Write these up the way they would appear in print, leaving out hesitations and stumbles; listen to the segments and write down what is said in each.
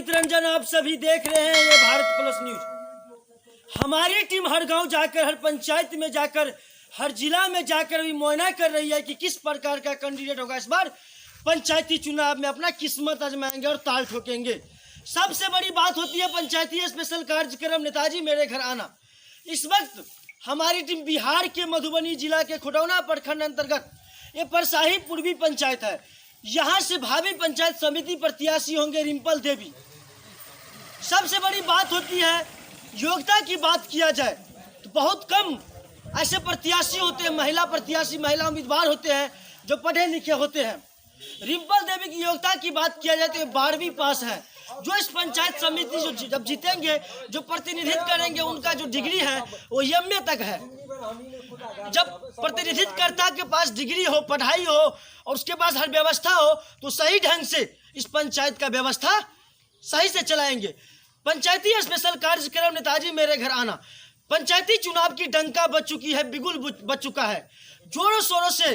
अमित रंजन, आप सभी देख रहे हैं ये भारत प्लस न्यूज। हमारी टीम हर गांव जाकर, हर पंचायत में जाकर, हर जिला में जाकर भी मुआयना कर रही है कि किस प्रकार का कैंडिडेट होगा इस बार पंचायती चुनाव में अपना किस्मत आजमाएंगे और ताल ठोकेंगे। सबसे बड़ी बात होती है पंचायती स्पेशल कार्यक्रम नेताजी मेरे घर आना। इस वक्त हमारी टीम बिहार के मधुबनी जिला के खुटौना प्रखंड अंतर्गत ये परसाही पूर्वी पंचायत है। यहाँ से भावी पंचायत समिति प्रत्याशी होंगे रिम्पल देवी। सबसे बड़ी बात होती है योग्यता की बात किया जाए तो बहुत कम ऐसे प्रत्याशी होते हैं, महिला प्रत्याशी, महिला उम्मीदवार होते हैं जो पढ़े लिखे होते हैं। रिम्पल देवी की योग्यता की बात किया जाए तो 12वीं पास है। जो इस पंचायत समिति जो जब जीतेंगे, जो प्रतिनिधित्व करेंगे, उनका जो डिग्री है वो एमए तक है। जब प्रतिनिधित्वकर्ता के पास डिग्री हो, पढ़ाई हो और उसके पास हर व्यवस्था हो तो सही ढंग से इस पंचायत का व्यवस्था सही से चलाएंगे। पंचायती स्पेशल कार्यक्रम नेताजी मेरे घर आना। पंचायती चुनाव की डंका बज चुकी है, बिगुल बज चुका है। जोरों शोरों से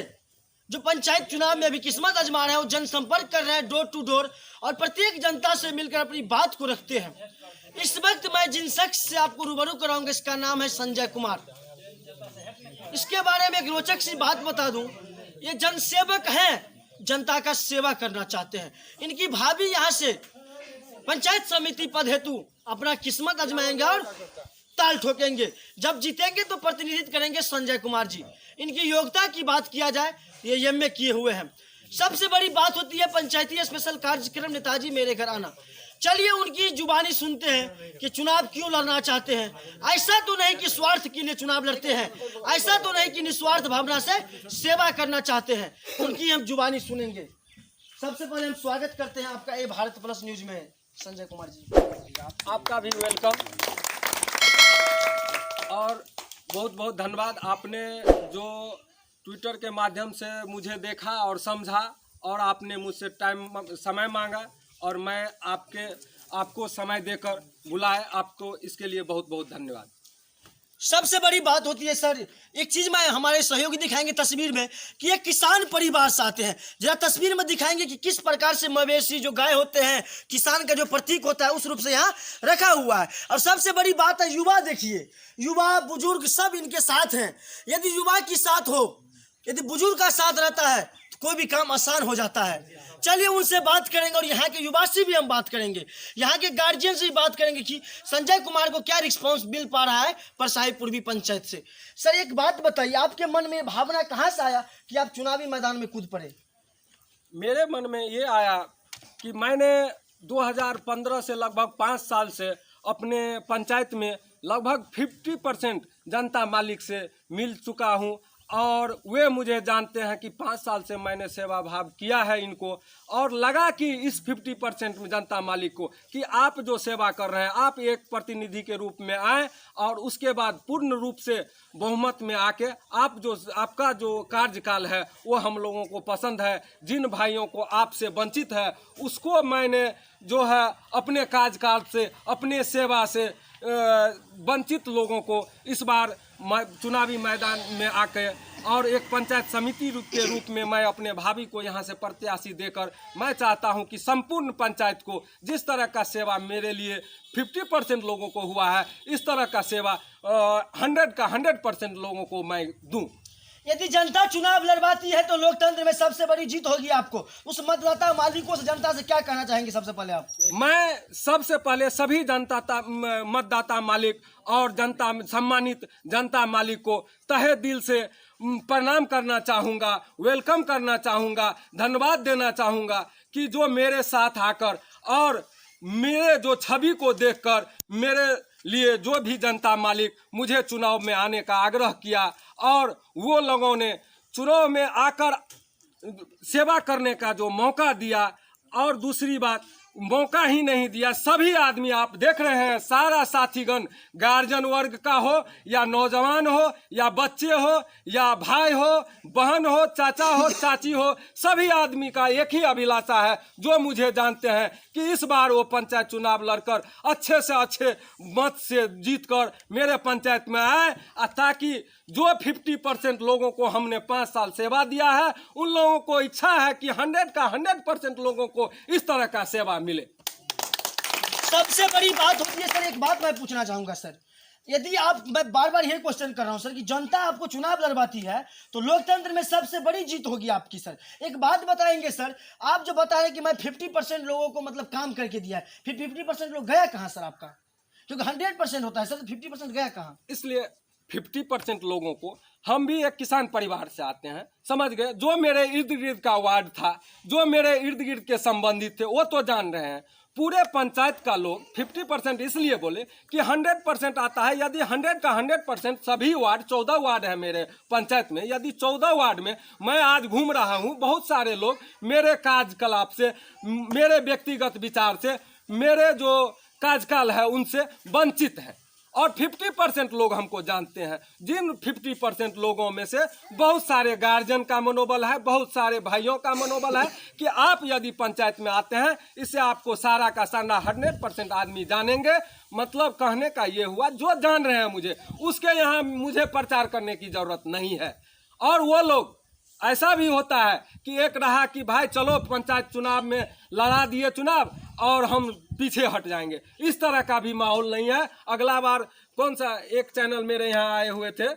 जो पंचायत चुनाव में अभी किस्मत आजमा रहे हैं वो जनसंपर्क कर रहे हैं, डोर टू डोर, और प्रत्येक जनता से मिलकर अपनी बात को रखते हैं। इस वक्त मैं जिन शख्स से आपको रूबरू कराऊंगा इसका नाम है संजय कुमार। इसके बारे में एक रोचक सी बात बता दूं, ये जनसेवक हैं, जनता का सेवा करना चाहते हैं। इनकी भाभी यहाँ से पंचायत समिति पद हेतु अपना किस्मत आजमाएंगे और ताल ठोकेंगे। जब जीतेंगे तो प्रतिनिधित्व करेंगे संजय कुमार जी। इनकी योग्यता की बात किया जाए ये एमए किए हुए हैं। सबसे बड़ी बात होती है पंचायती स्पेशल कार्यक्रम नेताजी मेरे घर आना। चलिए उनकी जुबानी सुनते हैं कि चुनाव क्यों लड़ना चाहते हैं। ऐसा तो नहीं कि स्वार्थ के लिए चुनाव लड़ते हैं, ऐसा तो नहीं कि निस्वार्थ भावना से सेवा करना चाहते हैं। उनकी हम जुबानी सुनेंगे। सबसे पहले हम स्वागत करते हैं आपका ये भारत प्लस न्यूज में संजय कुमार जी। आपका भी वेलकम और बहुत बहुत धन्यवाद। आपने जो ट्विटर के माध्यम से मुझे देखा और समझा और आपने मुझसे समय मांगा और मैं आपको समय देकर बुलाए, आपको इसके लिए बहुत बहुत धन्यवाद। सबसे बड़ी बात होती है सर, एक चीज मैं हमारे सहयोगी दिखाएंगे तस्वीर में कि एक किसान परिवार से आते हैं। जरा तस्वीर में दिखाएंगे कि किस प्रकार से मवेशी जो गाय होते हैं, किसान का जो प्रतीक होता है उस रूप से यहाँ रखा हुआ है। और सबसे बड़ी बात है युवा, देखिए युवा बुजुर्ग सब इनके साथ हैं। यदि युवा की साथ हो, यदि बुजुर्ग का साथ रहता है तो कोई भी काम आसान हो जाता है। चलिए उनसे बात करेंगे और यहाँ के युवा से भी हम बात करेंगे, यहाँ के गार्जियन से भी बात करेंगे कि संजय कुमार को क्या रिस्पांस मिल पा रहा है परसाही पूर्वी पंचायत से। सर एक बात बताइए, आपके मन में भावना कहाँ से आया कि आप चुनावी मैदान में कूद पड़े? मेरे मन में ये आया कि मैंने 2015 से लगभग 5 साल से अपने पंचायत में लगभग 50% जनता मालिक से मिल चुका हूँ और वे मुझे जानते हैं कि 5 साल से मैंने सेवा भाव किया है इनको, और लगा कि इस 50% में जनता मालिक को कि आप जो सेवा कर रहे हैं, आप एक प्रतिनिधि के रूप में आए और उसके बाद पूर्ण रूप से बहुमत में आके आपका जो कार्यकाल है वो हम लोगों को पसंद है। जिन भाइयों को आपसे वंचित है उसको मैंने जो है अपने कार्यकाल से, अपने सेवा से वंचित लोगों को इस बार चुनावी मैदान में आके और एक पंचायत समिति के रूप में मैं अपने भाभी को यहाँ से प्रत्याशी देकर मैं चाहता हूँ कि संपूर्ण पंचायत को जिस तरह का सेवा मेरे लिए 50% लोगों को हुआ है, इस तरह का सेवा 100% लोगों को मैं दूं। यदि जनता चुनाव लड़वाती है तो लोकतंत्र में सबसे बड़ी जीत होगी आपको। उस मतदाता मालिकों से, जनता से क्या कहना चाहेंगे सबसे पहले आप? मैं सबसे पहले सभी मतदाता मालिक और सम्मानित जनता मालिक को तहे दिल से प्रणाम करना चाहूँगा, वेलकम करना चाहूँगा, धन्यवाद देना चाहूँगा कि जो मेरे साथ आकर और मेरे जो छवि को देखकर मेरे लिए जो भी जनता मालिक मुझे चुनाव में आने का आग्रह किया और वो लोगों ने चुनाव में आकर सेवा करने का जो मौका दिया, और दूसरी बात मौका ही नहीं दिया, सभी आदमी आप देख रहे हैं, सारा साथीगण, गार्जियन वर्ग का हो या नौजवान हो या बच्चे हो या भाई हो, बहन हो, चाचा हो, चाची हो, सभी आदमी का एक ही अभिलाषा है जो मुझे जानते हैं कि इस बार वो पंचायत चुनाव लड़कर अच्छे से अच्छे मत से जीतकर मेरे पंचायत में आए, ताकि जो 50% लोगों को हमने 5 साल सेवा दिया है उन लोगों को इच्छा है कि 100% लोगों को इस तरह का सेवा मिले। सबसे बड़ी बात होती है सर, एक बात मैं पूछना चाहूंगा सर, यदि आप, मैं बार बार ये क्वेश्चन कर रहा हूं सर कि जनता आपको चुनाव लड़वाती है तो लोकतंत्र में सबसे बड़ी जीत होगी आपकी सर। एक बात बताएंगे सर, आप जो बता रहे हैं कि मैं 50% लोगों को मतलब काम करके दिया है, फिर 50% लोग गया कहाँ सर आपका? क्योंकि 100% होता है सर, तो 50% गया कहाँ? इसलिए 50% लोगों को, हम भी एक किसान परिवार से आते हैं, समझ गए, जो मेरे इर्द गिर्द का वार्ड था, जो मेरे इर्द गिर्द के संबंधित थे वो तो जान रहे हैं। पूरे पंचायत का लोग 50% इसलिए बोले कि 100% आता है। यदि 100 का 100% सभी वार्ड, 14 वार्ड है मेरे पंचायत में, यदि 14 वार्ड में मैं आज घूम रहा हूँ, बहुत सारे लोग मेरे कार्यकलाप से, मेरे व्यक्तिगत विचार से, मेरे जो कार्यकाल है उनसे वंचित है। और 50% लोग हमको जानते हैं। जिन 50% लोगों में से बहुत सारे गार्जियन का मनोबल है, बहुत सारे भाइयों का मनोबल है कि आप यदि पंचायत में आते हैं, इससे आपको सारा का सारा 100% आदमी जानेंगे। मतलब कहने का ये हुआ, जो जान रहे हैं मुझे, उसके यहाँ मुझे प्रचार करने की जरूरत नहीं है। और वो लोग, ऐसा भी होता है कि एक रहा कि भाई चलो पंचायत चुनाव में लड़ा दिए चुनाव और हम पीछे हट जाएंगे, इस तरह का भी माहौल नहीं है। अगला बार कौन सा एक चैनल मेरे यहाँ आए हुए थे,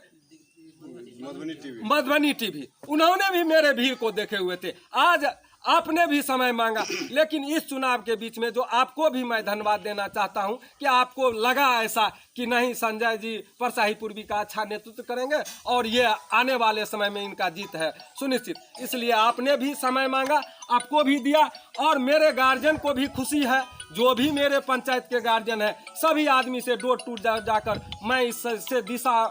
मधुबनी टीवी, उन्होंने भी मेरे भीड़ को देखे हुए थे। आज आपने भी समय मांगा, लेकिन इस चुनाव के बीच में जो आपको भी मैं धन्यवाद देना चाहता हूं कि आपको लगा ऐसा कि नहीं, संजय जी परसाही पूर्वी का अच्छा नेतृत्व करेंगे और ये आने वाले समय में इनका जीत है सुनिश्चित। इसलिए आपने भी समय मांगा, आपको भी दिया। और मेरे गार्जियन को भी खुशी है, जो भी मेरे पंचायत के गार्जियन है, सभी आदमी से डोर टू जाकर मैं इससे दिशा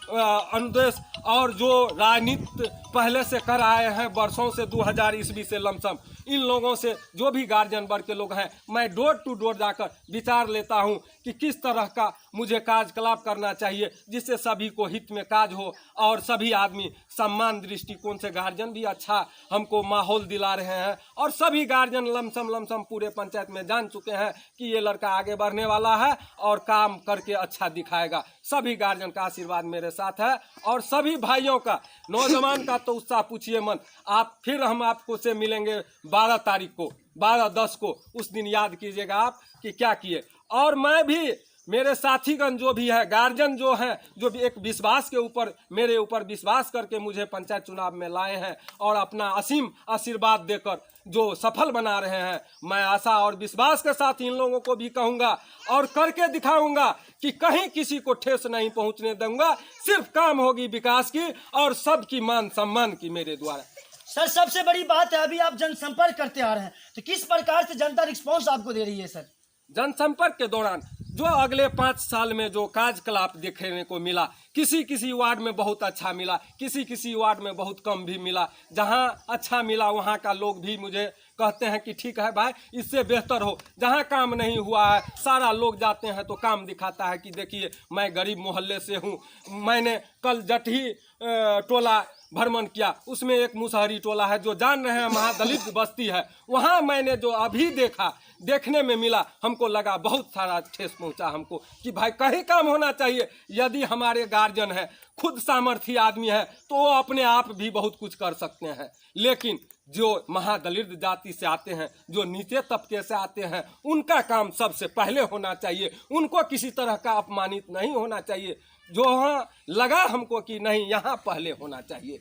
अनुदेश और जो राजनीति पहले से कर आए हैं वर्षों से, 2000 ईस्वी से लमसम, इन लोगों से, जो भी गार्जियन वर्ग के लोग हैं, मैं डोर टू डोर जाकर विचार लेता हूं कि किस तरह का मुझे कार्यकलाप करना चाहिए जिससे सभी को हित में काज हो और सभी आदमी सम्मान दृष्टिकोण से। गार्जियन भी अच्छा हमको माहौल दिला रहे हैं और सभी गार्जियन लमसम पूरे पंचायत में जान चुके हैं कि ये लड़का आगे बढ़ने वाला है और काम करके अच्छा दिखाएगा। सभी गार्जियन का आशीर्वाद मेरे साथ है और सभी भाइयों का, नौजवान का तो उत्साह पूछिए मत। आप फिर हम आपको से मिलेंगे 12 तारीख को, 12/10 को, उस दिन याद कीजिएगा आप कि क्या किए। और मैं भी, मेरे साथीगण जो भी है, गार्जियन जो हैं, जो भी एक विश्वास के ऊपर, मेरे ऊपर विश्वास करके मुझे पंचायत चुनाव में लाए हैं और अपना असीम आशीर्वाद देकर जो सफल बना रहे हैं, मैं आशा और विश्वास के साथ इन लोगों को भी कहूंगा और करके दिखाऊंगा कि कहीं किसी को ठेस नहीं पहुंचने दूंगा। सिर्फ काम होगी विकास की और सबकी मान सम्मान की मेरे द्वारा। सर सबसे बड़ी बात है, अभी आप जनसंपर्क करते आ रहे हैं, तो किस प्रकार से जनता रिस्पॉन्स आपको दे रही है सर? जनसंपर्क के दौरान जो अगले 5 साल में जो कार्यकलाप देखने को मिला, किसी वार्ड में बहुत अच्छा मिला, किसी वार्ड में बहुत कम भी मिला। जहां अच्छा मिला वहां का लोग भी मुझे कहते हैं कि ठीक है भाई, इससे बेहतर हो। जहां काम नहीं हुआ है, सारा लोग जाते हैं तो काम दिखाता है कि देखिए मैं गरीब मोहल्ले से हूं। मैंने कल जटही टोला भ्रमण किया, उसमें एक मुसहरी टोला है जो जान रहे हैं महादलित बस्ती है, वहां मैंने जो अभी देखने में मिला, हमको लगा बहुत सारा ठेस पहुंचा हमको कि भाई कहीं काम होना चाहिए। यदि हमारे गार्जियन है, खुद सामर्थ्य आदमी है, तो वो अपने आप भी बहुत कुछ कर सकते हैं। लेकिन जो महादलित जाति से आते हैं, जो नीचे तबके से आते हैं, उनका काम सबसे पहले होना चाहिए। उनको किसी तरह का अपमानित नहीं होना चाहिए। जो वहाँ लगा हमको कि नहीं, यहाँ पहले होना चाहिए।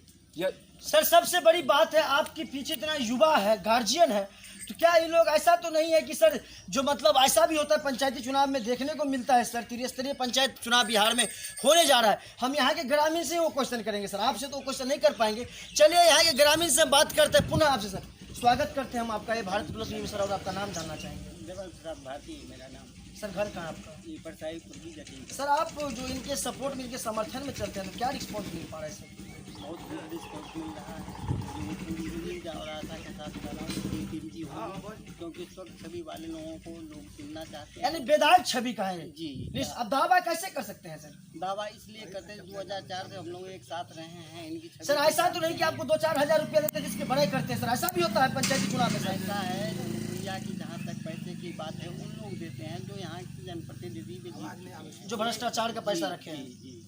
सर सबसे बड़ी बात है, आपके पीछे इतना युवा है, गार्जियन है, तो क्या ये लोग, ऐसा तो नहीं है कि सर, जो मतलब ऐसा भी होता है पंचायती चुनाव में देखने को मिलता है सर, त्रिस्तरीय पंचायत चुनाव बिहार में होने जा रहा है। हम यहाँ के ग्रामीण से वो क्वेश्चन करेंगे सर, आपसे तो क्वेश्चन नहीं कर पाएंगे। चलिए यहाँ के ग्रामीण से हम बात करते हैं पुनः आपसे। सर स्वागत करते हैं हम आपका, ये भारत प्लस न्यूज़ सर, और आपका नाम जानना चाहेंगे? भारती मेरा नाम। सर घर कहाँ आपका? परसाही पूर्वी जटिल। सर आप जो इनके सपोर्ट में, इनके समर्थन में चलते हैं, तो क्या रिस्पॉन्स मिल पा रहा है सर? बहुत रिस्पॉन्स मिल रहा है और आशा के साथ कर रहा हूँ क्योंकि इस वक्त छवि वाले लोगों को लोग चुनना चाहते हैं। यानी बेदाग छवि का है जी। अब दावा कैसे कर सकते हैं सर? दावा इसलिए करते हैं 2004 से हम लोग एक साथ रहे हैं। इनकी सर ऐसा तो नहीं कि आपको 2-4 हज़ार रुपया देते हैं जिसके बड़ाई करते हैं सर, ऐसा भी होता है पंचायती चुनाव में? ऐसा है, भैया की जहाँ तक पैसे की बात है, उन लोग देते हैं जो यहाँ की जनप्रतिनिधि में जो भ्रष्टाचार का पैसा रखे हैं। जी।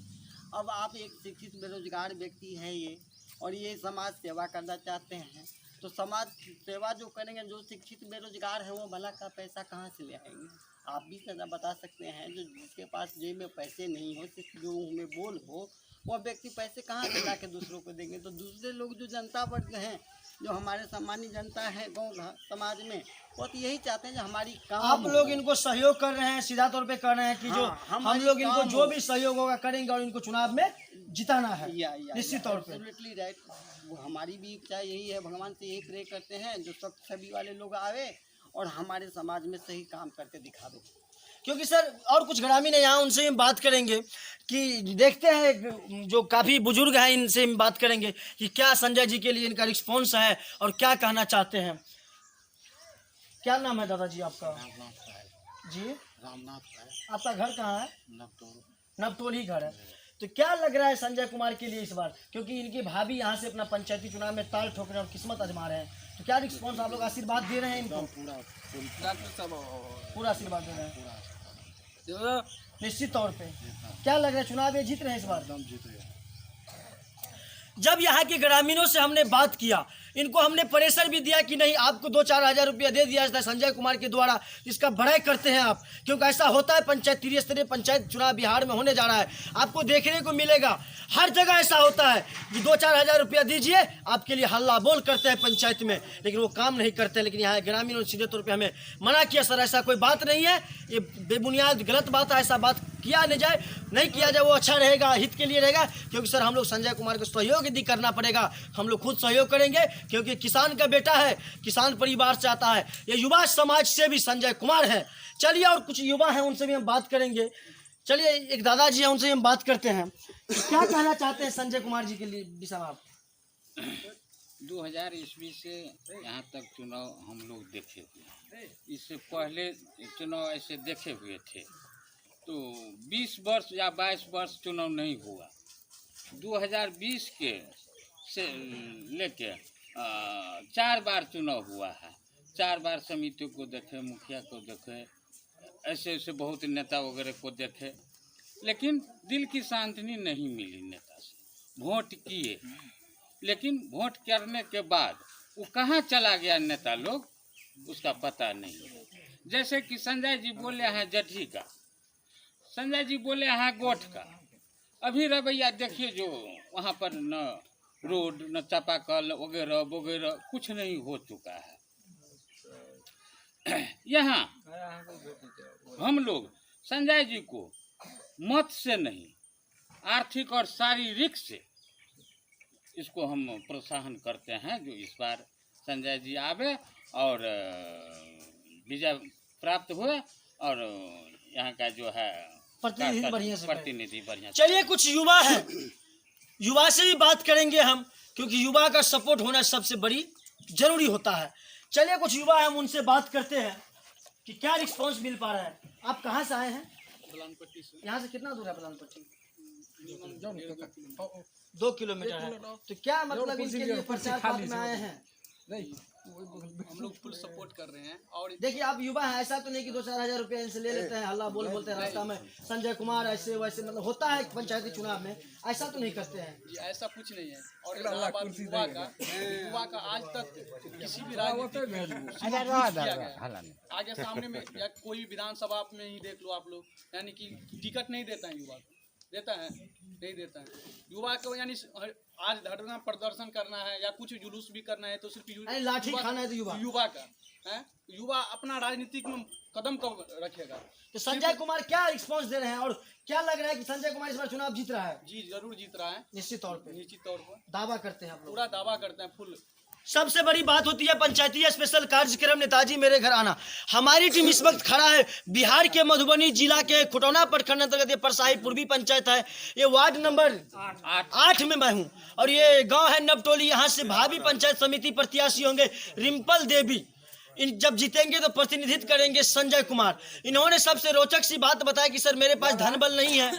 अब आप एक शिक्षित बेरोजगार व्यक्ति है ये, और ये समाज सेवा करना चाहते हैं, तो समाज सेवा जो करेंगे, जो शिक्षित बेरोजगार हैं वो भला का पैसा कहाँ से ले आएंगे? आप भी सदा बता सकते हैं। जो जिसके पास जेब में पैसे नहीं हो, सिर्फ जो में बोल हो, वह व्यक्ति पैसे कहाँ से ला के दूसरों को देंगे? तो दूसरे लोग जो जनता वर्ग हैं, जो हमारे सामान्य जनता है गाँव समाज में, वो तो यही चाहते हैं जो हमारी काम आप लोग इनको सहयोग कर रहे हैं, सीधा तौर पे कर रहे हैं कि जो हम लोग इनको जो भी सहयोग होगा करेंगे और इनको चुनाव में जिताना है निश्चित तौर पे। Absolutely right. वो हमारी भी इच्छा यही है, भगवान से यही प्रे करते हैं जो सब सभी वाले लोग आवे और हमारे समाज में सही काम करके दिखावे। क्योंकि सर और कुछ ग्रामीण है यहाँ, उनसे हम बात करेंगे कि देखते हैं जो काफ़ी बुजुर्ग हैं, इनसे हम बात करेंगे कि क्या संजय जी के लिए इनका रिस्पॉन्स है और क्या कहना चाहते हैं। क्या नाम है दादाजी आपका? जी रामनाथ। आपका घर कहाँ है? नवटोल। नवटोल ही घर है। तो क्या लग रहा है संजय कुमार के लिए इस बार, क्योंकि इनकी भाभी यहाँ से अपना पंचायती चुनाव में ताल ठोक रहे हैं और किस्मत आजमा रहे हैं, तो क्या रिस्पॉन्स आप लोग आशीर्वाद दे रहे हैं इनको? पूरा आशीर्वाद दे रहे हैं निश्चित तौर पे। क्या लग रहा है चुनाव ये जीत रहे हैं इस बार? जब यहाँ के ग्रामीणों से हमने बात किया, इनको हमने प्रेशर भी दिया कि नहीं आपको 2-4 हज़ार रुपया दे दिया जाता है संजय कुमार के द्वारा, इसका बड़ाई करते हैं आप, क्योंकि ऐसा होता है पंचायत त्रिस्तरीय पंचायत चुनाव बिहार में होने जा रहा है, आपको देखने को मिलेगा हर जगह ऐसा होता है कि 2-4 हज़ार रुपया दीजिए, आपके लिए हल्ला बोल करते हैं पंचायत में, लेकिन वो काम नहीं करते। लेकिन यहाँ ग्रामीणों ने सीधे तौर पर हमें मना किया, सर ऐसा कोई बात नहीं है, ये बेबुनियाद गलत बात है, ऐसा बात किया नहीं किया जाए वो अच्छा रहेगा, हित के लिए रहेगा। क्योंकि सर हम लोग संजय कुमार को सहयोग यदि करना पड़ेगा, हम लोग खुद सहयोग करेंगे, क्योंकि किसान का बेटा है, किसान परिवार से आता है, ये युवा समाज से भी संजय कुमार है। चलिए और कुछ युवा हैं उनसे भी हम बात करेंगे। चलिए एक दादाजी हैं उनसे हम बात करते हैं, क्या कहना चाहते हैं संजय कुमार जी के लिए विषय में आप? 2000 ईस्वी से यहाँ तक चुनाव हम लोग देखे हुए हैं, इससे पहले चुनाव ऐसे देखे हुए थे, तो 20 वर्ष या 22 वर्ष चुनाव नहीं हुआ। 2020 के से लेके 4 बार चुनाव हुआ है, 4 बार समितियों को देखे, मुखिया को देखे, ऐसे ऐसे बहुत नेता वगैरह को देखे, लेकिन दिल की शांति नहीं मिली नेता से। वोट किए, लेकिन वोट करने के बाद वो कहाँ चला गया नेता लोग, उसका पता नहीं है। जैसे कि संजय जी बोले हैं जठी का, संजय जी बोले हैं गोठ का, अभी रवैया देखिए जो वहाँ पर न रोड न चापाकल वगैरह वगैरह कुछ नहीं हो चुका है। यहाँ हम लोग संजय जी को मत से नहीं, आर्थिक और शारीरिक से इसको हम प्रोत्साहन करते हैं, जो इस बार संजय जी आवे और विजय प्राप्त हुए और यहाँ का जो है प्रतिनिधि बढ़िया। चलिए कुछ युवा हैं, युवा से भी बात करेंगे हम, क्योंकि युवा का सपोर्ट होना सबसे बड़ी जरूरी होता है। चलिए कुछ युवा हैं, हम उनसे बात करते हैं कि क्या रिस्पॉन्स मिल पा रहा है। आप कहाँ से आए हैं? बलानपट्टी से। यहाँ से कितना दूर है बलानपट्टी? 2 किलोमीटर है। तो क्या मतलब इनके लिए प्रचार पाठ में आए हैं? हम लोग फुल सपोर्ट कर रहे हैं। और देखिए आप युवा हैं, ऐसा तो नहीं कि 2-4 हज़ार रुपये इनसे ले लेते हैं, हल्ला बोलते हैं रास्ता में संजय कुमार ऐसे वैसे, मतलब होता है पंचायती चुनाव में, ऐसा तो नहीं करते हैं जी, ऐसा कुछ नहीं है। और युवा का आज तक किसी भी राजनीतिक आगे सामने में या कोई विधानसभा में ही देख लो आप लोग, यानी कि टिकट नहीं देता है युवा को, देता है नहीं देता है युवा को, यानी आज धरना प्रदर्शन करना है या कुछ जुलूस भी करना है तो सिर्फ लाठी खाना है तो युवा का है। युवा अपना राजनीतिक में कदम कब रखेगा? तो संजय कुमार क्या रिस्पांस दे रहे हैं और क्या लग रहा है कि संजय कुमार इस बार चुनाव जीत रहा है? जी जरूर जीत रहा है, निश्चित तौर पर दावा करते हैं आप लोग? पूरा दावा करते हैं फुल। सबसे बड़ी बात होती है पंचायती स्पेशल कार्यक्रम नेताजी मेरे घर आना। हमारी टीम इस वक्त खड़ा है बिहार के मधुबनी जिला के खुटौना प्रखंड अंतर्गत ये परसाही पूर्वी पंचायत है, ये वार्ड नंबर 8 में मैं हूँ और ये गांव है नवटोली। यहाँ से भावी पंचायत समिति प्रत्याशी होंगे रिम्पल देवी, इन जब जीतेंगे तो प्रतिनिधित्व करेंगे संजय कुमार। इन्होंने सबसे रोचक सी बात बताया कि सर मेरे पास धन बल नहीं है।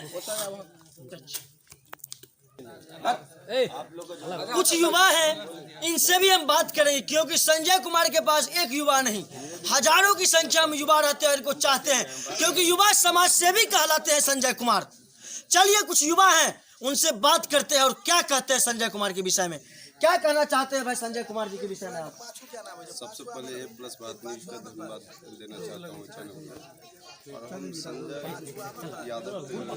कुछ युवा हैं, इनसे भी हम बात करेंगे, क्योंकि संजय कुमार के पास एक युवा नहीं हजारों की संख्या में युवा रहते हैं, इनको चाहते हैं, क्योंकि युवा समाज सेवी कहलाते हैं संजय कुमार। चलिए कुछ युवा हैं उनसे बात करते हैं और क्या कहते हैं संजय कुमार के विषय में। क्या कहना चाहते हैं भाई संजय कुमार जी के विषय में आप? सबसे पहले ए प्लस भारत न्यूज का धन्यवाद देना चाहता हूँ चैनल को। और हम संजय यादव को बोलना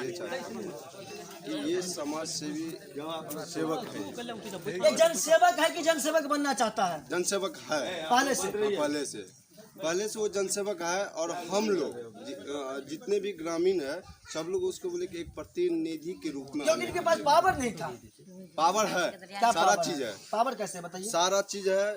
ये चाहते हैं कि ये समाज सेवी सेवक है। ये जनसेवक है कि जनसेवक बनना चाहता है? जनसेवक है पहले से वो जनसेवक है। और हम लोग जितने भी ग्रामीण है सब लोग उसको बोले कि एक प्रतिनिधि के रूप में। क्योंकि इनके पास पावर नहीं था। पावर है, क्या सारा पावर चीज है। पावर कैसे बताइए? सारा चीज है,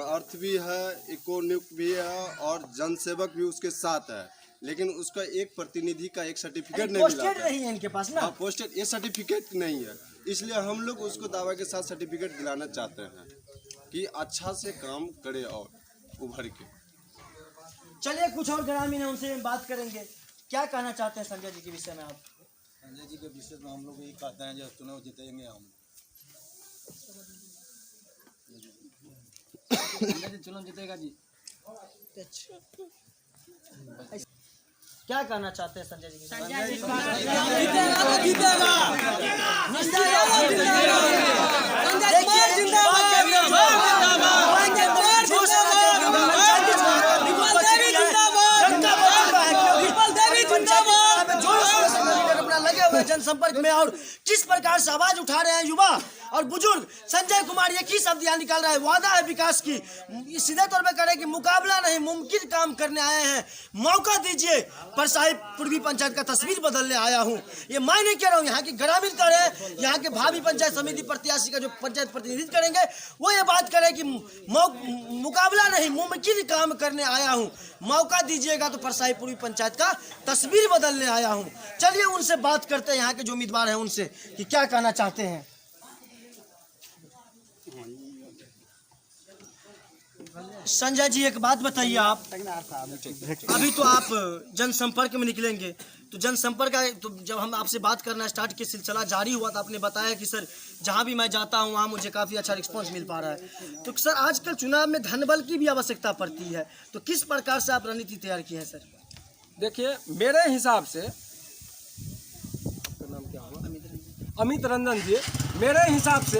अर्थ भी है, इकोनॉमिक भी है और जनसेवक भी उसके साथ है। लेकिन उसका एक प्रतिनिधि का एक सर्टिफिकेट नहीं मिला पोस्टेड नहीं है इनके पास ना। पोस्टेड ये सर्टिफिकेट नहीं है, इसलिए हम लोग उसको दावा के साथ सर्टिफिकेट दिलाना चाहते हैं कि अच्छा से काम करे और उभर के। चलिए कुछ और ग्रामीण है उनसे बात करेंगे। क्या कहना चाहते हैं संजय जी के विषय में आप? संजय जी के विषय में हम लोग यही कहते हैं जो चुनाव जीतेंगे हम। संजय जी चुनाव जीतेगा जी। क्या कहना चाहते हैं संजय जी के विषय में? लगे हुए जनसंपर्क में और किस प्रकार से आवाज उठा रहे हैं युवा और बुजुर्ग। संजय कुमार एक ही शब्द यहाँ निकाल रहा है, वादा है विकास की। सीधे तौर पे कह रहे हैं कि मुकाबला नहीं, मुमकिन काम करने आए हैं, मौका दीजिए। पर साहिब पूर्वी पंचायत का तस्वीर बदलने आया हूँ। ये मैं नहीं कह रहा हूँ, यहाँ की ग्रामीण कह रहे हैं, यहाँ के भावी पंचायत समिति प्रत्याशी का जो पंचायत प्रतिनिधित्व करेंगे वो ये बात करें कि मुकाबला नहीं, मुमकिन काम करने आया हूँ, मौका दीजिएगा तो परसाई पूर्वी पंचायत का तस्वीर बदलने आया हूँ। चलिए उनसे बात करते हैं, यहाँ के जो उम्मीदवार हैं उनसे कि क्या कहना चाहते हैं। संजय जी एक बात बताइए, आप अभी तो आप जनसंपर्क में निकलेंगे, तो जनसंपर्क का तो जब हम आपसे बात करना स्टार्ट किया, सिलसिला जारी हुआ तो आपने बताया कि सर जहां भी मैं जाता हूं वहां मुझे काफ़ी अच्छा रिस्पांस मिल पा रहा है। तो सर आजकल चुनाव में धनबल की भी आवश्यकता पड़ती है, तो किस प्रकार से आप रणनीति तैयार की है सर? देखिए मेरे हिसाब से, आपका नाम क्या हुआ? अमित रंजन जी, मेरे हिसाब से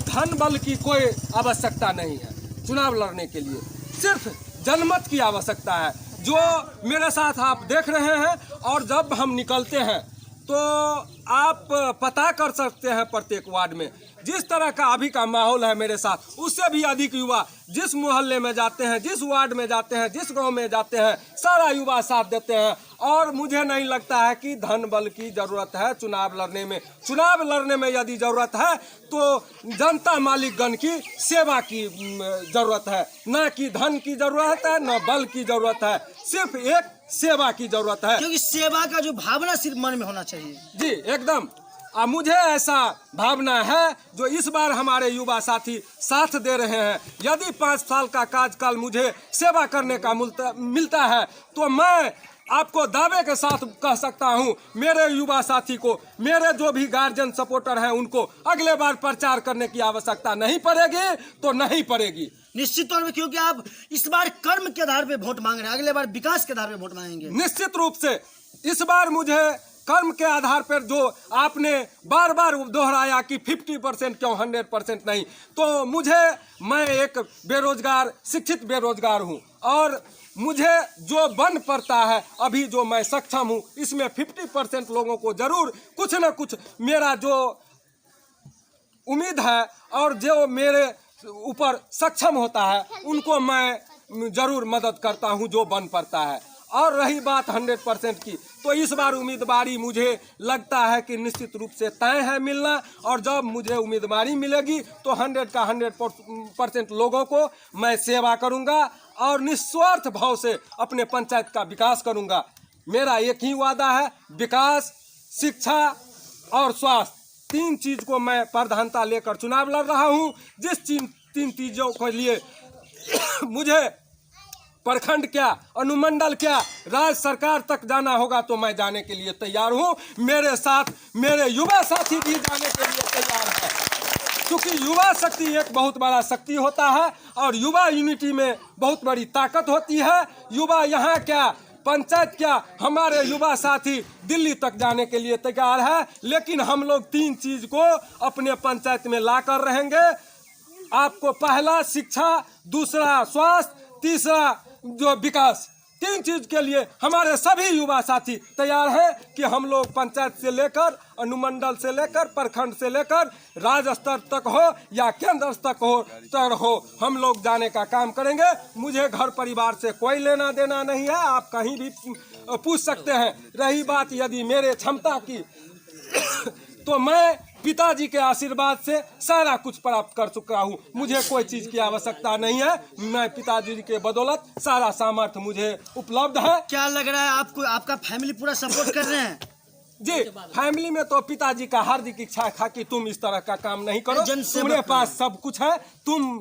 धन बल की कोई आवश्यकता नहीं है चुनाव लड़ने के लिए, सिर्फ जनमत की आवश्यकता है। जो मेरे साथ आप देख रहे हैं, और जब हम निकलते हैं तो आप पता कर सकते हैं प्रत्येक वार्ड में जिस तरह का अभी का माहौल है मेरे साथ, उससे भी अधिक युवा जिस मोहल्ले में जाते हैं, जिस वार्ड में जाते हैं, जिस गांव में जाते हैं, सारा युवा साथ देते हैं। और मुझे नहीं लगता है कि धन बल की जरूरत है चुनाव लड़ने में। चुनाव लड़ने में यदि जरूरत है तो जनता मालिकगण की सेवा की जरूरत है, न कि धन की जरूरत है, न बल की जरूरत है, सिर्फ एक सेवा की जरूरत है। क्योंकि सेवा का जो भावना सिर्फ मन में होना चाहिए। जी एकदम। मुझे ऐसा भावना है जो इस बार हमारे युवा साथी साथ दे रहे हैं। यदि 5 साल का कार्यकाल मुझे सेवा करने का मिलता है तो मैं आपको दावे के साथ कह सकता हूं, मेरे युवा साथी को, मेरे जो भी गार्जियन सपोर्टर हैं उनको अगले बार प्रचार करने की आवश्यकता नहीं पड़ेगी तो नहीं पड़ेगी। निश्चित तौर पे, क्योंकि आप इस बार कर्म के आधार पे वोट मांग रहे हैं, अगले बार विकास के आधार पे वोट मांगेंगे। निश्चित रूप से इस बार मुझे कर्म के आधार पर, जो आपने बार बार दोहराया कि 50% क्यों 100% नहीं, तो मैं एक बेरोजगार, शिक्षित बेरोजगार हूं और मुझे जो बन पड़ता है, अभी जो मैं सक्षम हूं, इसमें 50% लोगों को जरूर कुछ न कुछ मेरा जो उम्मीद है और जो मेरे ऊपर सक्षम होता है उनको मैं जरूर मदद करता हूं जो बन पड़ता है। और रही बात 100% की, तो इस बार उम्मीदवारी मुझे लगता है कि निश्चित रूप से तय है मिलना, और जब मुझे उम्मीदवारी मिलेगी तो 100% लोगों को मैं सेवा करूंगा और निस्वार्थ भाव से अपने पंचायत का विकास करूंगा। मेरा एक ही वादा है, विकास, शिक्षा और स्वास्थ्य, 3 चीज को मैं प्रधानता लेकर चुनाव लड़ रहा हूं। जिस 3 चीजों के लिए मुझे प्रखंड क्या, अनुमंडल क्या, राज्य सरकार तक जाना होगा तो मैं जाने के लिए तैयार हूं। मेरे साथ मेरे युवा साथी भी जाने के लिए तैयार है, क्योंकि युवा शक्ति एक बहुत बड़ा शक्ति होता है और युवा यूनिटी में बहुत बड़ी ताकत होती है। युवा यहाँ क्या, पंचायत क्या, हमारे युवा साथी दिल्ली तक जाने के लिए तैयार है, लेकिन हम लोग 3 चीज को अपने पंचायत में लाकर रहेंगे। आपको पहला शिक्षा, दूसरा स्वास्थ्य, तीसरा जो विकास, 3 चीज के लिए हमारे सभी युवा साथी तैयार हैं कि हम लोग पंचायत से लेकर, अनुमंडल से लेकर, प्रखंड से लेकर राज्य स्तर तक हो या केंद्र स्तर हो, हम लोग जाने का काम करेंगे। मुझे घर परिवार से कोई लेना देना नहीं है, आप कहीं भी पूछ सकते हैं। रही बात यदि मेरे क्षमता की तो मैं पिताजी के आशीर्वाद से सारा कुछ प्राप्त कर चुका हूँ, मुझे कोई चीज की आवश्यकता नहीं है। मैं पिताजी के बदौलत सारा सामर्थ्य मुझे उपलब्ध है। क्या लग रहा है आपको, आपका फैमिली पूरा सपोर्ट कर रहे हैं? जी, फैमिली में तो पिताजी का हार्दिक इच्छा था कि तुम इस तरह का काम नहीं करो, तुम्हारे पास सब कुछ है, तुम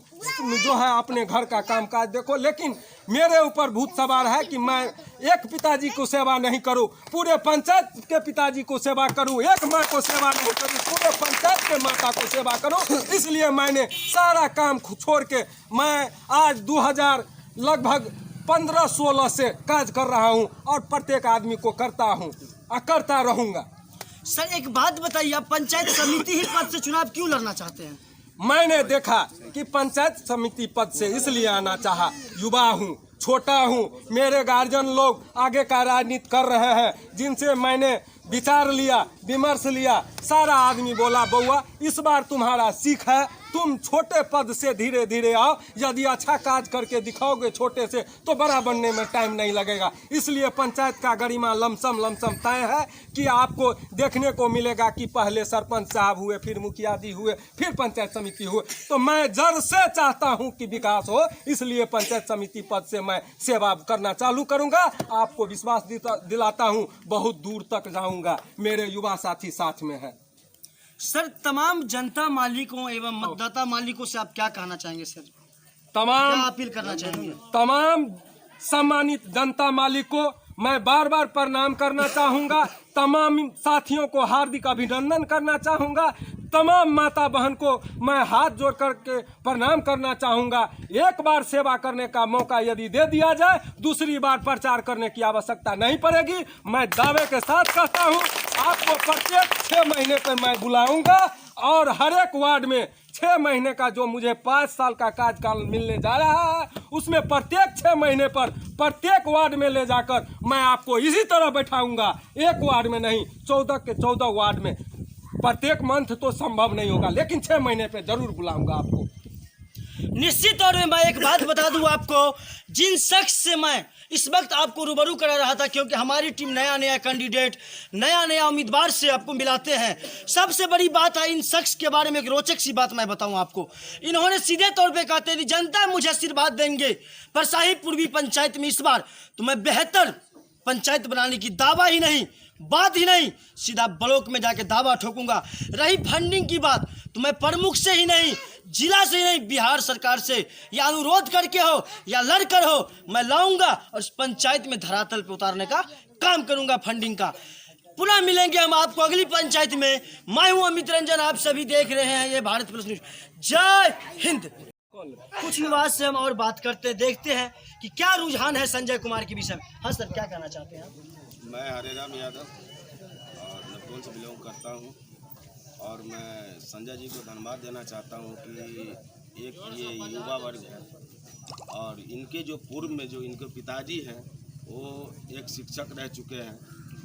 जो है अपने घर का कामकाज देखो। लेकिन मेरे ऊपर भूत सवार है कि मैं एक पिताजी को सेवा नहीं करूं, पूरे पंचायत के पिताजी को सेवा करूं, एक माँ को सेवा नहीं करूं, पूरे पंचायत के माता को सेवा करूं। इसलिए मैंने सारा काम छोड़ के मैं आज 2000 लगभग 15-16 से काज कर रहा हूं और प्रत्येक आदमी को करता हूं और करता रहूंगा। सर एक बात बताइए, आप पंचायत समिति ही पद से चुनाव क्यों लड़ना चाहते हैं? मैंने देखा कि पंचायत समिति पद से इसलिए आना चाहा, युवा हूँ, छोटा हूँ, मेरे गार्जियन लोग आगे का राजनीति कर रहे हैं, जिनसे मैंने विचार लिया, विमर्श लिया। सारा आदमी बोला बउआ इस बार तुम्हारा सीख है, तुम छोटे पद से धीरे धीरे आओ, यदि अच्छा काज करके दिखाओगे छोटे से तो बड़ा बनने में टाइम नहीं लगेगा। इसलिए पंचायत का गरिमा लमसम तय है कि आपको देखने को मिलेगा कि पहले सरपंच साहब हुए, फिर मुखिया जी हुए, फिर पंचायत समिति हुए। तो मैं जड़ से चाहता हूं कि विकास हो, इसलिए पंचायत समिति पद से मैं सेवा करना चालू करूंगा। आपको विश्वास दिलाता हूं बहुत दूर तक जाऊंगा, मेरे युवा साथी साथ में है। सर तमाम जनता मालिकों एवं मतदाता मालिकों से आप क्या कहना चाहेंगे सर? क्या तमाम अपील करना चाहेंगे? तमाम सम्मानित जनता मालिक को मैं बार बार प्रणाम करना चाहूँगा, तमाम साथियों को हार्दिक अभिनंदन करना चाहूँगा, तमाम माता बहन को मैं हाथ जोड़ करके प्रणाम करना चाहूँगा। एक बार सेवा करने का मौका यदि दे दिया जाए, दूसरी बार प्रचार करने की आवश्यकता नहीं पड़ेगी। मैं दावे के साथ कहता हूँ आपको प्रत्येक 6 महीने पर मैं बुलाऊंगा और हर एक वार्ड में 6 महीने का जो मुझे 5 साल का कार्यकाल मिलने जा रहा है, उसमें प्रत्येक 6 महीने पर प्रत्येक वार्ड में ले जाकर मैं आपको इसी तरह बैठाऊंगा। एक वार्ड में नहीं, 14 के 14 वार्ड में। प्रत्येक मंथ तो संभव नहीं होगा, लेकिन 6 महीने पे जरूर बुलाऊंगा आपको। निश्चित तौर में मैं एक बात बता दूं आपको, जिन शख्स से मैं इस वक्त आपको रूबरू करा रहा था, क्योंकि हमारी टीम नया कैंडिडेट, नया उम्मीदवार से आपको मिलाते हैं। सबसे बड़ी बात है, इन शख्स के बारे में एक रोचक सी बात मैं बताऊं आपको। इन्होंने सीधे तौर पे कहते हैं जनता मुझे आशीर्वाद देंगे परसाही पूर्वी पंचायत में इस बार तो मैं बेहतर पंचायत बनाने की दावा ही नहीं, बात ही नहीं, सीधा ब्लॉक में जाके दावा ठोकूंगा। रही फंडिंग की बात तो मैं प्रमुख से ही नहीं, जिला से ही नहीं, बिहार सरकार से या अनुरोध करके हो या लड़कर हो, मैं लाऊंगा और इस पंचायत में धरातल पे उतारने का काम करूंगा फंडिंग का। पुनः मिलेंगे हम आपको अगली पंचायत में। मैं हूं अमित रंजन, आप सभी देख रहे हैं ये भारत प्लस न्यूज। जय हिंद। कुछ युवा से हम और बात करते देखते हैं कि क्या रुझान है संजय कुमार के विषय में। हाँ सर, क्या कहना चाहते हैं आप? मैं हरेराम यादव और नपतोल से बिलोंग करता हूं और मैं संजय जी को धन्यवाद देना चाहता हूं कि एक ये युवा वर्ग है और इनके जो पूर्व में जो इनके पिताजी हैं वो एक शिक्षक रह चुके हैं,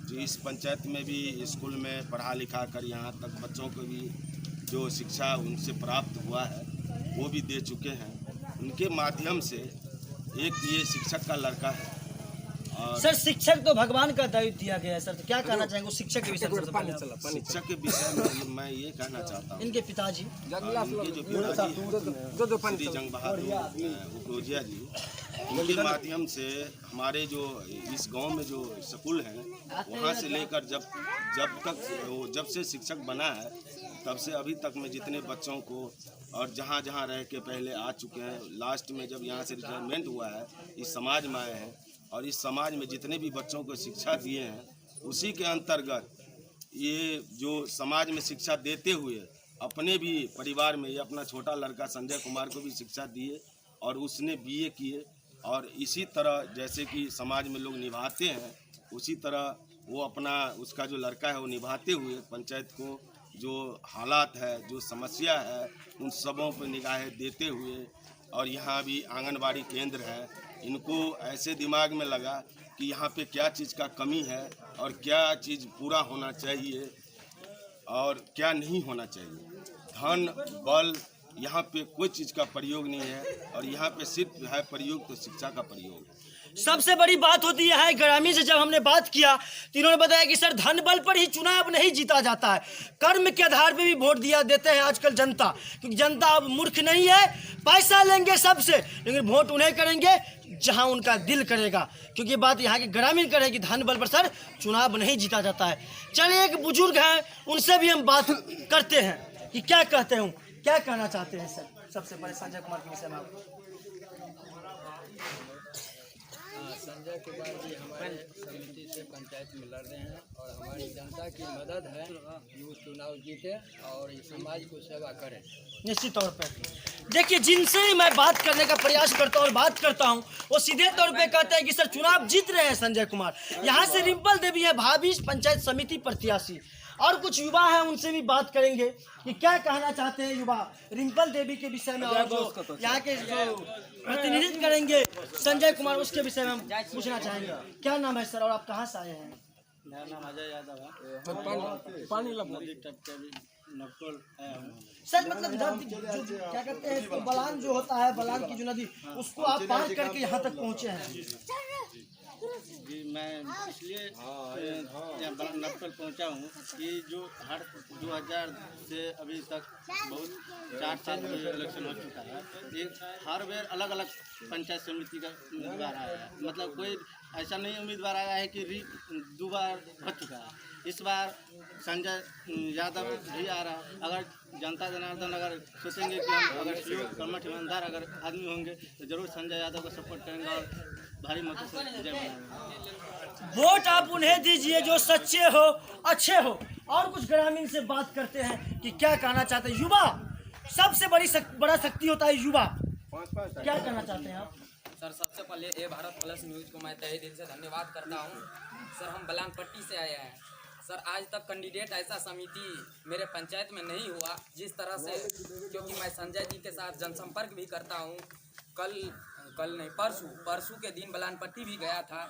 जो इस पंचायत में भी स्कूल में पढ़ा लिखा कर यहाँ तक बच्चों को भी जो शिक्षा उनसे प्राप्त हुआ है वो भी दे चुके हैं। उनके माध्यम से एक ये शिक्षक का लड़का है। सर शिक्षक तो भगवान का दायित्व दिया गया है सर, तो क्या कहना चाहेंगे शिक्षक के विषय में? शिक्षक के विषय में मैं ये कहना चाहता हूँ, इनके पिताजी इनके जो पिताजी श्री जंग बहादुर उपरोजिया जी, उनके माध्यम से हमारे जो इस गांव में जो स्कूल हैं वहाँ से लेकर जब से शिक्षक बना है तब से अभी तक में जितने बच्चों को और जहाँ जहाँ रह के पहले आ चुके हैं, लास्ट में जब यहाँ से रिटायरमेंट हुआ है इस समाज में आए हैं और इस समाज में जितने भी बच्चों को शिक्षा दिए हैं, उसी के अंतर्गत ये जो समाज में शिक्षा देते हुए अपने भी परिवार में ये अपना छोटा लड़का संजय कुमार को भी शिक्षा दिए और उसने BA किए और इसी तरह जैसे कि समाज में लोग निभाते हैं, उसी तरह वो अपना उसका जो लड़का है वो निभाते हुए पंचायत को जो हालात है, जो समस्या है, उन सबों पर निगाहें देते हुए, और यहाँ भी आंगनबाड़ी केंद्र है, इनको ऐसे दिमाग में लगा कि यहाँ पे क्या चीज़ का कमी है और क्या चीज़ पूरा होना चाहिए और क्या नहीं होना चाहिए। धन बल यहाँ पे कोई चीज़ का प्रयोग नहीं है, और यहाँ पे सिर्फ है प्रयोग तो शिक्षा का प्रयोग। सबसे बड़ी बात होती है ग्रामीण से जब हमने बात किया तो इन्होंने बताया कि सर धन बल पर ही चुनाव नहीं जीता जाता है, कर्म के आधार पे भी वोट दिया देते हैं आजकल जनता, क्योंकि जनता अब मूर्ख नहीं है। पैसा लेंगे सबसे, लेकिन वोट उन्हें करेंगे जहां उनका दिल करेगा, क्योंकि बात यहाँ के ग्रामीण करें कि धन बल पर सर चुनाव नहीं जीता जाता है। चलिए एक बुजुर्ग हैं, उनसे भी हम बात करते हैं कि क्या कहते हैं, क्या कहना चाहते हैं सर। सबसे पहले संजय कुमार के विषय में आप। संजय कुमार जी हमारे समिति से पंचायत में लड़ रहे हैं और हमारी जनता की मदद है कि वो चुनाव जीते और इस समाज को सेवा करें। निश्चित तौर पे देखिए, जिनसे मैं बात करने का प्रयास करता हूँ और बात करता हूँ वो सीधे तौर पे कहते हैं कि सर चुनाव जीत रहे हैं संजय कुमार। यहाँ से रिम्पल देवी है भावी पंचायत समिति प्रत्याशी, और कुछ युवा हैं उनसे भी बात करेंगे कि क्या कहना चाहते हैं युवा रिम्पल देवी के विषय में, और जो यहाँ के जो प्रतिनिधित्व करेंगे संजय कुमार उसके विषय में हम पूछना चाहेंगे। क्या नाम है सर और आप कहाँ से आए हैं? मेरा नाम अजय यादव है। पानी लगना नक्कुल है हम। सर मतलब जो क्या कहते हैं इसको, बलान जो होता है, बलान की जो नदी, उसको आप पार करके यहाँ तक पहुँचे हैं। जी मैं इसलिए नक्कुल पहुंचा हूँ कि जो हर 2000 से अभी तक बहुत 4 साल इलेक्शन हो चुका है, एक हर बार अलग अलग पंचायत समिति का उम्मीदवार आया है। मतलब कोई ऐसा नहीं उम्मीदवार आया है कि 2 बार हो चुका है। इस बार संजय यादव भी आ रहा। अगर जनता जनार्दन अगर सोचेंगे कि हम अगर सहयोग कर्मठ ईमानदार अगर आदमी होंगे तो जरूर संजय यादव को सपोर्ट करेंगे और भारी मतों से विजय बनाएंगे। वोट आप उन्हें दीजिए जो सच्चे हो, अच्छे हो। और कुछ ग्रामीण से बात करते हैं कि क्या कहना चाहते हैं युवा। सबसे बड़ा शक्ति होता है युवा। क्या कहना चाहते हैं आप? सर सबसे पहले ए भारत प्लस न्यूज़ को मैं तहे दिल से धन्यवाद करता हूं। सर हम बलांगपट्टी से आए हैं। सर आज तक कैंडिडेट ऐसा समिति मेरे पंचायत में नहीं हुआ जिस तरह से, क्योंकि मैं संजय जी के साथ जनसंपर्क भी करता हूं। कल नहीं परसों के दिन बलानपट्टी भी गया था।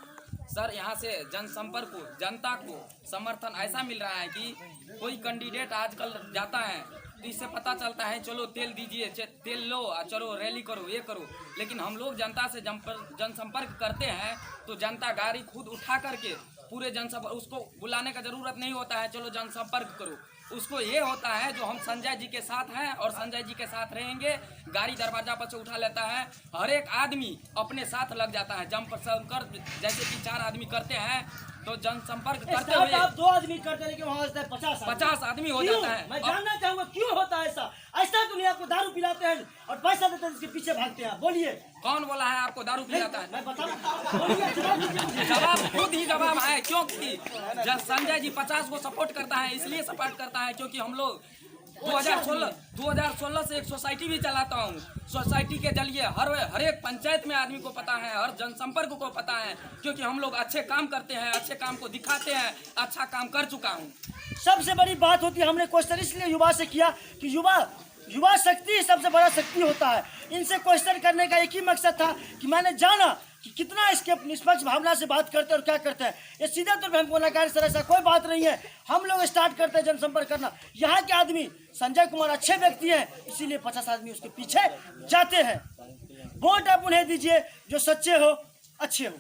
सर यहाँ से जनसंपर्क को, जनता को समर्थन ऐसा मिल रहा है कि कोई कैंडिडेट आजकल जाता है तो इससे पता चलता है चलो तेल दीजिए, तेल लो, चलो रैली करो, ये करो। लेकिन हम लोग जनता से जनसंपर्क करते हैं तो जनता गाड़ी खुद उठा करके पूरे जनसंपर्क, उसको बुलाने का जरूरत नहीं होता है चलो जनसंपर्क करो। उसको ये होता है जो हम संजय जी के साथ हैं और संजय जी के साथ रहेंगे, गाड़ी दरवाजा पर से उठा लेता है। हर एक आदमी अपने साथ लग जाता है। जनसंपर्क जैसे कि 4 आदमी करते हैं तो जनसंपर्क करते हुए आप 2 आदमी करते हैं, लेकिन वहाँ होता है 50 आदमी हो जाता है। मैं जानना चाहूंगा क्यों होता है ऐसा? ऐसा दुनिया को दारू पिलाते हैं और पैसा देते हैं, इसके पीछे भागते हैं। बोलिए कौन बोला है आपको दारू पिलाता है? मैं बताऊं, बोलिए जवाब खुद ही जवाब है। क्योंकि जब संजय जी 50 को सपोर्ट करता है, इसलिए सपोर्ट करता है क्योंकि हम लोग 2016 से एक सोसाइटी भी चलाता हूँ। सोसाइटी के जरिए हर एक पंचायत में आदमी को पता है, हर जनसंपर्क को पता है, क्योंकि हम लोग अच्छे काम करते हैं, अच्छे काम को दिखाते हैं, अच्छा काम कर चुका हूँ। सबसे बड़ी बात होती है, हमने क्वेश्चन इसलिए युवा से किया कि युवा शक्ति सबसे बड़ा शक्ति होता है। इनसे क्वेश्चन करने का एक ही मकसद था कि मैंने जाना कि कितना इसके निष्पक्ष भावना से बात करते हैं और क्या करते हैं। ये सीधा तौर पर हमको लगा सर ऐसा कोई बात नहीं है, हम लोग स्टार्ट करते हैं जनसंपर्क करना। यहाँ के आदमी संजय कुमार अच्छे व्यक्ति हैं, इसीलिए 50 आदमी उसके पीछे जाते हैं। वोट आप उन्हें दीजिए जो सच्चे हो, अच्छे हो।